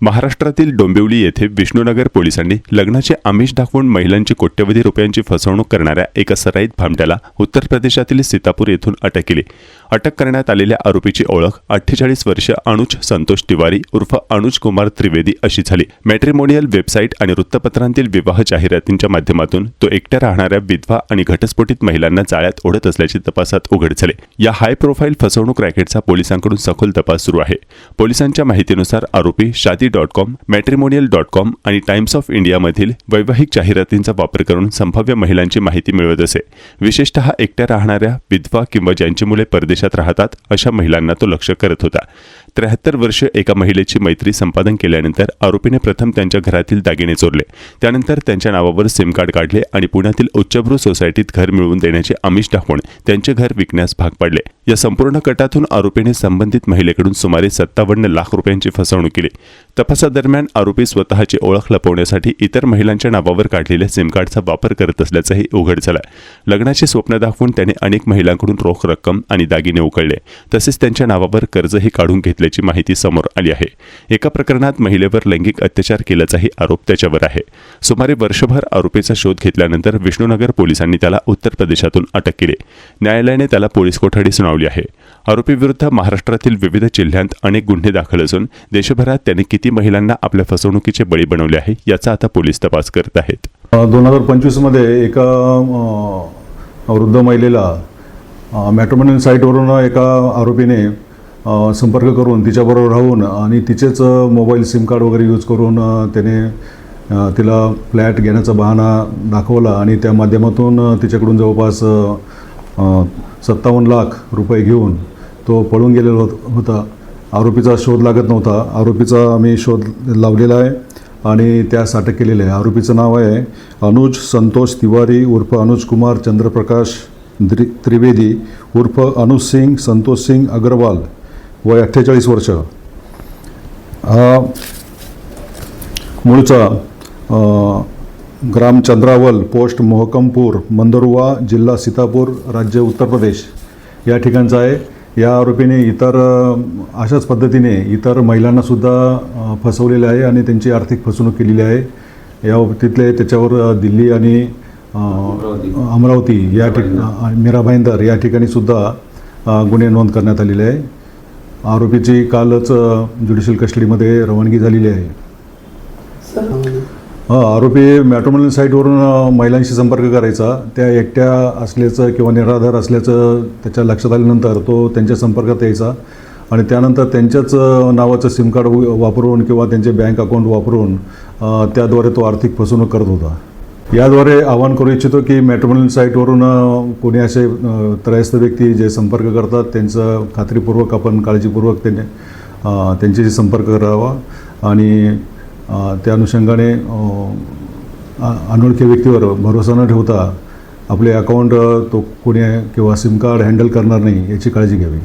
महाराष्ट्रातील डोंबिवली येथे विष्णुनगर पोलिसांनी लग्नाचे आमिष दाखवून महिलांची कोट्यवधी रुपयांची फसवणूक करणाऱ्या एका सराईत भामट्याला उत्तर प्रदेशातील सीतापूर येथून अटक केली। अटक करण्यात आलेल्या आरोपीची ओळख 48 वर्षीय अनुज संतोष तिवारी उर्फ अनुज कुमार त्रिवेदी अशी झाली। मॅट्रिमोनियल वेबसाईट आणि वृत्तपत्रांतील विवाह जाहिरातींच्या माध्यमातून तो एकट्या राहणाऱ्या विधवा आणि घटस्फोटित महिलांना जाळ्यात ओढत असल्याचे तपासात उघड झाले। या हाय प्रोफाईल फसवणूक रॅकेटचा पोलिसांकडून सखोल तपास सुरू आहे। पोलिसांच्या माहितीनुसार आरोपी शादी.com, मॅट्रिमोनियल.com आणि टाइम्स ऑफ इंडियामधील वैवाहिक जाहिरातींचा वापर करून संभाव्य महिलांची माहिती मिळवत असे। विशेषतः एकट्या राहणाऱ्या विधवा किंवा ज्यांची मुले परदेशात राहतात अशा महिलांना तो लक्ष्य करत होता। 73 वर्षीय एका महिलेची मैत्री संपादन केल्यानंतर आरोपीने प्रथम त्यांच्या घरातील दागिने चोरले। त्यानंतर त्यांच्या नावावर सिम कार्ड काढले आणि पुण्यातील उच्चभ्रू सोसायटीत घर मिळवून देण्याचे आमिष दाखवून त्यांचे घर विकण्यास भाग पाडले। या संपूर्ण कटातून आरोपीने संबंधित महिलेकडून सुमारे 57 लाख रुपयांची फसवणूक केली। तपासादरम्यान आरोपी स्वतःची ओळख लपवण्यासाठी इतर महिलांच्या नावावर काढलेल्या सिम कार्डचा वापर करत असल्याचंही उघड झालं। लग्नाचे स्वप्न दाखवून त्याने अनेक महिलांकडून रोख रक्कम आणि दागिने उकळले, तसेच त्यांच्या नावावर कर्जही काढून घेतल्याची माहिती समोर आली आहे। एका प्रकरणात महिलेवर लैंगिक अत्याचार केल्याचाही आरोप त्याच्यावर आहे। सुमारे वर्षभर आरोपीचा शोध घेतल्यानंतर विष्णुनगर पोलिसांनी त्याला उत्तर प्रदेशातून अटक केली। न्यायालयाने त्याला पोलीस कोठडी सुनावली आहे। आरोपीविरुद्ध महाराष्ट्रातील विविध जिल्ह्यांत अनेक गुन्हे दाखल असून देशभरात त्याने किती महिलांना आपल्या फसवणुकीचे बळी बनवले आहे याचा आता पोलीस तपास करत आहेत। 2025 मध्ये एका वृद्ध महिलेला मॅट्रिमोनियल साईटवरून एका आरोपीने संपर्क करून तिच्याबरोबर राहून आणि तिचेच मोबाईल सिम कार्ड वगैरे यूज करून त्याने तिला फ्लॅट घेण्याचा बहाणा दाखवला आणि त्या माध्यमातून तिच्याकडून जवळपास 57 लाख रुपये घेऊन तो पळून गेलेला होता। आरोपीचा शोध लागत नव्हता। आरोपीचा आम्ही शोध लावलेला आहे आणि त्यास अटक केलेली आहे। आरोपीचं नाव आहे अनुज संतोष तिवारी उर्फ अनुज कुमार चंद्रप्रकाश त्रिवेदी उर्फ अनुज सिंग संतोष सिंग अग्रवाल, वय 48 वर्ष। हा मूळचा ग्राम चंद्रावल, पोस्ट मोहकमपूर, मंदरुवा, जिल्हा सीतापूर, राज्य उत्तर प्रदेश या ठिकाणचा आहे। या आरोपीने अशाच पद्धतीने इतर महिलांनासुद्धा फसवलेले आहे आणि त्यांची आर्थिक फसवणूक केलेली आहे। या बाबतीतले त्याच्यावर दिल्ली आणि अमरावती या ठिकाणी मीरा भाईंदर या ठिकाणी सुद्धा गुन्हे नोंद करण्यात आलेले आहे। आरोपीची कालच ज्युडिशियल कस्टडीमध्ये रवानगी झालेली आहे। आरोपी मॅट्रिमोनियल साईटवरून महिलांशी संपर्क करायचा, त्या एकट्या असल्याचं किंवा निराधार असल्याचं त्याच्या लक्षात आल्यानंतर तो त्यांच्या संपर्कात यायचा आणि त्यानंतर त्यांच्याच नावाचं सिम कार्ड वापरून किंवा त्यांचे बँक अकाउंट वापरून त्याद्वारे तो आर्थिक फसवणूक करत होता। याद्वारे आवाहन करू इच्छितो की मॅट्रिमोनियल साईटवरून कोणी असे त्रयस्थ व्यक्ती जे संपर्क करतात त्यांचं खात्रीपूर्वक आपण काळजीपूर्वक त्यांच्याशी संपर्क करावा आणि त्या अनुषंगाने अनोळखी व्यक्तीवर भरोसा न ठेवता आपले अकाउंट तो कोणी किंवा सिम कार्ड हँडल करणार नाही याची काळजी घ्यावी।